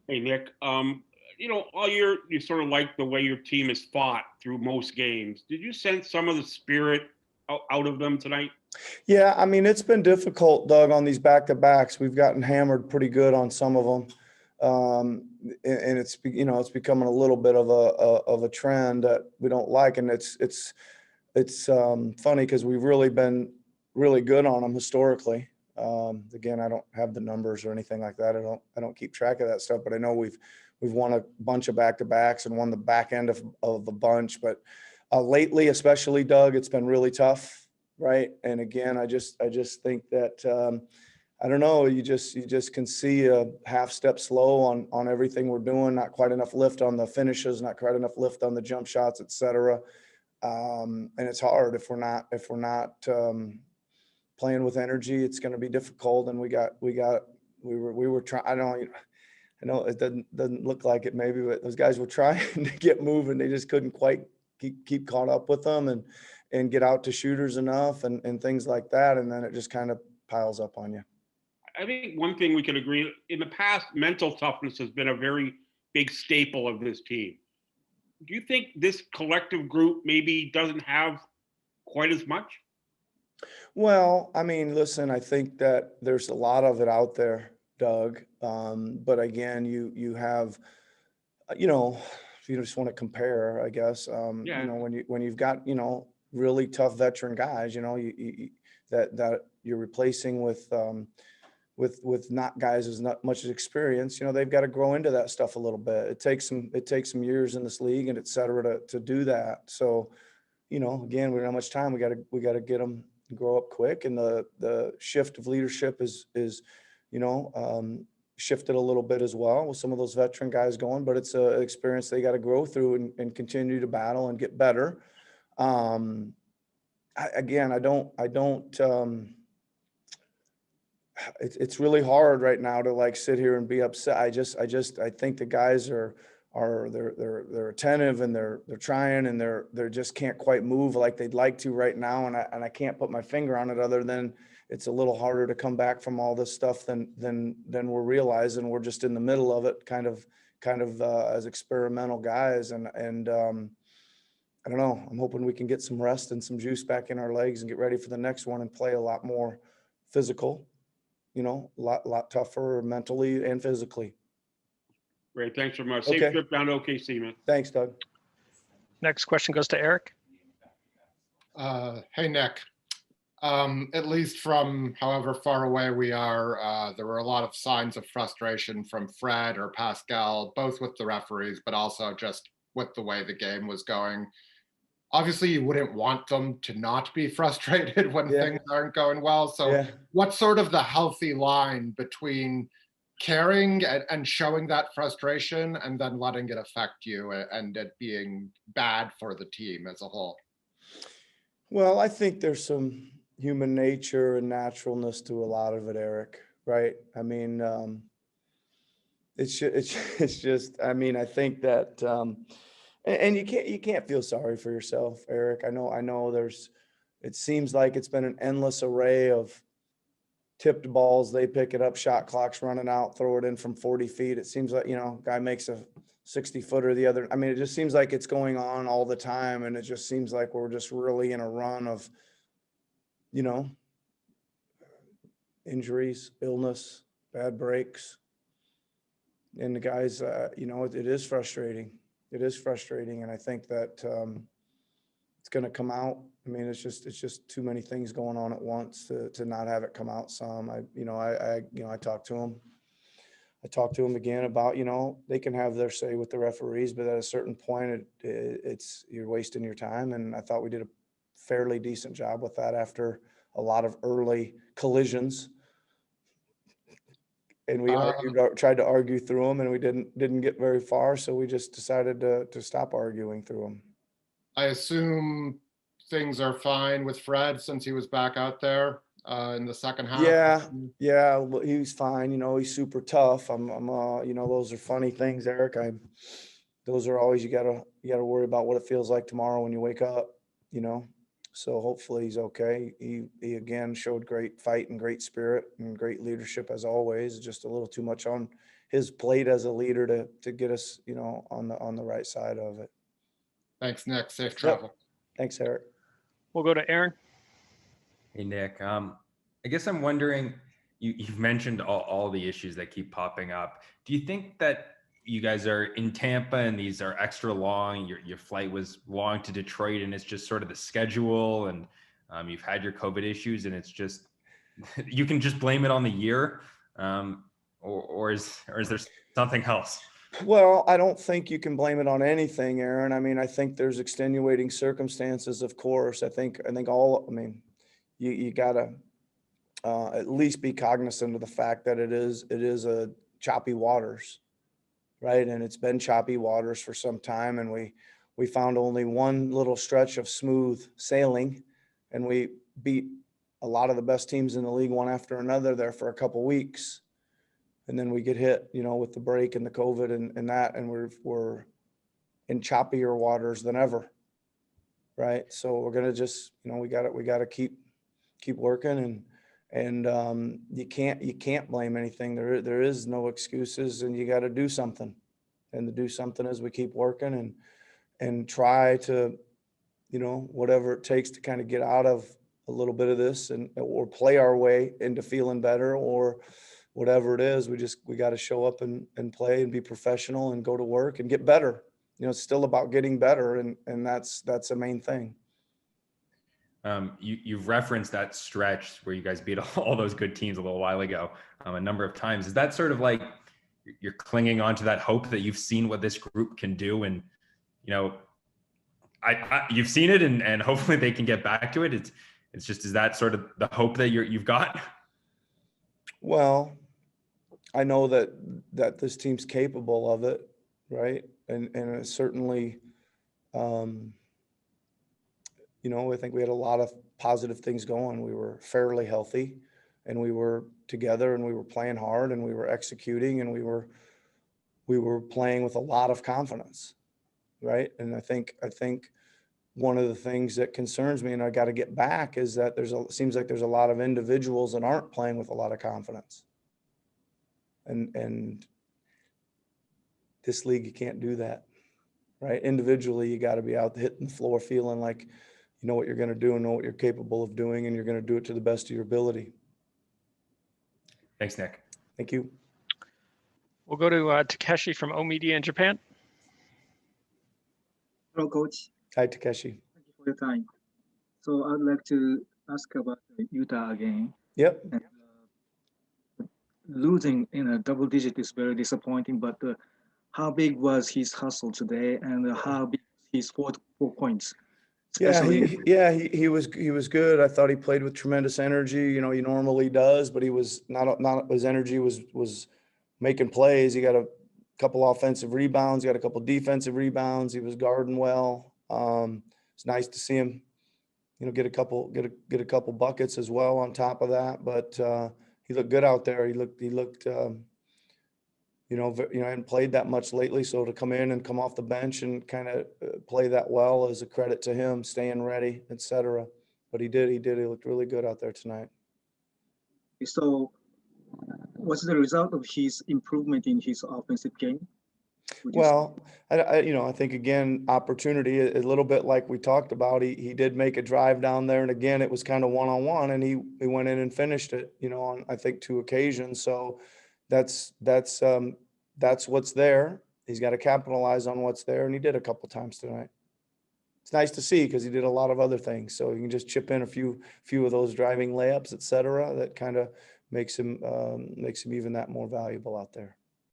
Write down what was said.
Hey, Nick. All year you sort of like the way your team has fought through most games. Did you sense some of the spirit out of them tonight? Yeah, I mean, it's been difficult, Doug, on these back-to-backs. We've gotten hammered pretty good on some of them. And it's becoming a little bit of a trend that we don't like. And it's funny because we've really been really good on them historically. Again, I don't have the numbers or anything like that. I don't keep track of that stuff, but I know we've won a bunch of back-to-backs and won the back end of a bunch. But lately, especially, Doug, it's been really tough. Right. And again, I just think that, I don't know, you just can see a half step slow on everything we're doing, not quite enough lift on the finishes, not quite enough lift on the jump shots, et cetera. And it's hard if we're not playing with energy, it's going to be difficult. And we were trying, I know it doesn't look like it maybe, but those guys were trying to get moving. They just couldn't quite keep caught up with them and get out to shooters enough and things like that. And then it just kind of piles up on you. I think one thing we could agree in the past, mental toughness has been a very big staple of this team. Do you think this collective group maybe doesn't have quite as much? Well, I mean, listen, I think that there's a lot of it out there, Doug. But again, you have, if you just want to compare, I guess, Yeah. when you've got, really tough veteran guys, that you're replacing with not guys as not much experience, they've got to grow into that stuff a little bit. It takes some years in this league and et cetera to do that. So, again, we don't have much time. We got to get them grow up quick. And the shift of leadership is, you know, um, shifted a little bit as well with some of those veteran guys going, but it's an experience they got to grow through and continue to battle and get better. Um, again, I don't, it's really hard right now to like sit here and be upset. I think the guys they're attentive and they're trying and they're just can't quite move like they'd like to right now. And I can't put my finger on it other than it's a little harder to come back from all this stuff than we're realizing. We're just in the middle of it, kind of as experimental guys. And I don't know. I'm hoping we can get some rest and some juice back in our legs and get ready for the next one and play a lot more physical, a lot tougher mentally and physically. Great. Thanks very much. Safe Okay. trip down to OKC, man. Thanks, Doug. Next question goes to Eric. Hey, Nick. At least from however far away we are, there were a lot of signs of frustration from Fred or Pascal, both with the referees, but also just with the way the game was going. Obviously, you wouldn't want them to not be frustrated when Yeah. things aren't going well. So, Yeah. what's sort of the healthy line between caring and showing that frustration and then letting it affect you and it being bad for the team as a whole? Well, I think there's some human nature and naturalness to a lot of it, Eric, right? I mean, it's just, I mean, I think that, and you can't feel sorry for yourself, Eric. I know it seems like it's been an endless array of tipped balls. They pick it up, shot clock's running out, throw it in from 40 feet. It seems like, guy makes a 60-footer the other. I mean, it just seems like it's going on all the time. And it just seems like we're just really in a run of, you know, injuries, illness, bad breaks. And the guys, it is frustrating. It is frustrating. And I think that it's going to come out. I mean, it's just too many things going on at once to not have it come out some. I talked to them. I talked to them again about, they can have their say with the referees, but at a certain point, it's you're wasting your time. And I thought we did a fairly decent job with that after a lot of early collisions. And we tried to argue through them, and we didn't get very far. So we just decided to stop arguing through them. I assume things are fine with Fred since he was back out there in the second half. Yeah, well, he's fine. He's super tough. Those are funny things, Eric. Those are always you gotta worry about what it feels like tomorrow when you wake up. So hopefully he's okay. He again showed great fight and great spirit and great leadership as always. Just a little too much on his plate as a leader to get us, you know, on the right side of it. Thanks, Nick. Safe travel. Thanks, Eric. We'll go to Aaron. Hey, Nick. I guess I'm wondering, you've mentioned all the issues that keep popping up. Do you think that you guys are in Tampa and these are extra long? Your flight was long to Detroit, and it's just sort of the schedule, and you've had your COVID issues, and it's just you can just blame it on the year, or is there something else? Well, I don't think you can blame it on anything, Aaron. I mean, I think there's extenuating circumstances, of course. I mean, you gotta at least be cognizant of the fact that it is a choppy waters, right? And it's been choppy waters for some time, and we found only one little stretch of smooth sailing, and we beat a lot of the best teams in the league one after another there for a couple weeks. And then we get hit, you know, with the break and the COVID and that, and we're in choppier waters than ever. Right. So we're gonna just, you know, we gotta keep working, and you can't blame anything. There is no excuses, and you got to do something. And to do something is we keep working and try to, you know, whatever it takes to kind of get out of a little bit of this or play our way into feeling better, or whatever it is. We got to show up and play and be professional and go to work and get better. You know, it's still about getting better, and that's the main thing. You've referenced that stretch where you guys beat all those good teams a little while ago, a number of times. Is that sort of like you're clinging on to that hope that you've seen what this group can do, and you know, you've seen it, and hopefully they can get back to it? It's just, is that sort of the hope that you've got? Well, I know that this team's capable of it, right? And it's certainly, you know, I think we had a lot of positive things going. We were fairly healthy, and we were together, and we were playing hard, and we were executing, and we were playing with a lot of confidence, right? And I think one of the things that concerns me, and I got to get back, is that seems like there's a lot of individuals that aren't playing with a lot of confidence. And this league, you can't do that, right? Individually, you got to be out hitting the floor, feeling like you know what you're going to do and know what you're capable of doing, and you're going to do it to the best of your ability. Thanks, Nick. Thank you. We'll go to Takeshi from O Media in Japan. Hello, Coach. Hi, Takeshi. Thank you for your time. So I'd like to ask about Utah again. Yep. And, losing in a double digit is very disappointing, but how big was his hustle today, and how big his 4 points? He was good. I thought he played with tremendous energy. You know, he normally does, but he was not his energy was making plays. He got a couple offensive rebounds, got a couple defensive rebounds. He was guarding well. It's nice to see him, you know, get a couple buckets as well on top of that. But he looked good out there. He looked you know, I hadn't played that much lately, so to come in and come off the bench and kind of play that well is a credit to him, staying ready, etc. But he did. He looked really good out there tonight. So what's the result of his improvement in his offensive game? Well, I think, again, opportunity, a little bit like we talked about. He did make a drive down there, and again, it was kind of one-on-one, and he went in and finished it, you know, on, I think, 2 occasions. So that's what's there. He's got to capitalize on what's there, and he did a couple times tonight. It's nice to see, because he did a lot of other things. So you can just chip in a few of those driving layups, etc. That kind of makes him even that more valuable out there.